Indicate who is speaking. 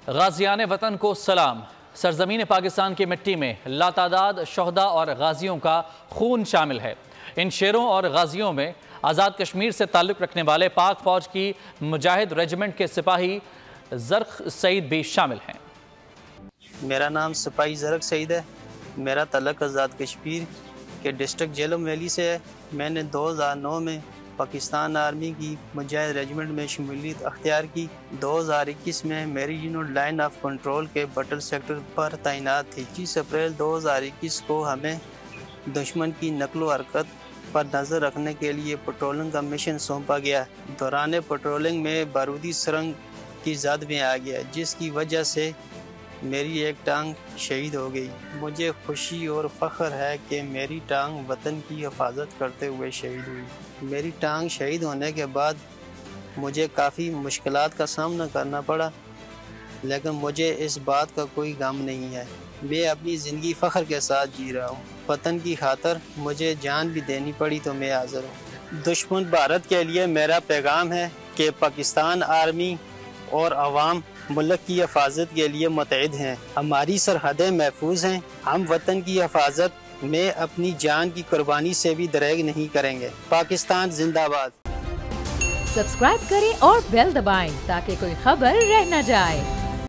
Speaker 1: غازیان وطن کو سلام۔ سرزمین پاکستان کی مٹی میں لاتعداد شہداء اور غازیوں کا خون شامل ہے۔ ان شیروں اور غازیوں میں آزاد کشمیر سے تعلق رکھنے والے پاک فوج کی مجاہد ریجمنٹ کے سپاہی زرق سعید بھی شامل ہیں۔
Speaker 2: میرا نام سپاہی زرق سعید ہے۔ میرا تعلق آزاد کشمیر کے ڈسٹرکٹ جہلم ویلی سے ہے۔ میں نے 2009 میں پاکستان آرمی کی مجاہد ریجمنٹ میں شمولیت اختیار کی۔ 2021 میں میری یونٹ لائن آف کنٹرول کے بٹل سیکٹر پر تعینات تھی۔ 30 اپریل 2021 کو ہمیں دشمن کی نقل و حرکت پر نظر رکھنے کے لیے پٹرولنگ کا مشن سونپا گیا۔ دوران پٹرولنگ میں بارودی سرنگ کی زد میں آ گیا، جس کی وجہ سے میری ایک ٹانگ شہید ہو گئی۔ مجھے خوشی اور فخر ہے کہ میری ٹانگ وطن کی حفاظت کرتے ہوئے شہید ہوئی۔ میری ٹانگ شہید ہونے کے بعد مجھے کافی مشکلات کا سامنا کرنا پڑا، لیکن مجھے اس بات کا کوئی غم نہیں ہے۔ میں اپنی زندگی فخر کے ساتھ جی رہا ہوں۔ وطن کی خاطر مجھے جان بھی دینی پڑی تو میں حاضر ہوں۔ دشمن بھارت کے لیے میرا پیغام ہے کہ پاکستان آرمی اور عوام ملک کی حفاظت کے لیے متحد ہیں۔ ہماری سرحدیں محفوظ ہیں۔ ہم وطن کی حفاظت میں اپنی جان کی قربانی سے بھی دریغ نہیں کریں گے۔ پاکستان زندہ باد۔
Speaker 3: سبسکرائب کریں اور بیل دبائیں تاکہ کوئی خبر رہ نہ جائے۔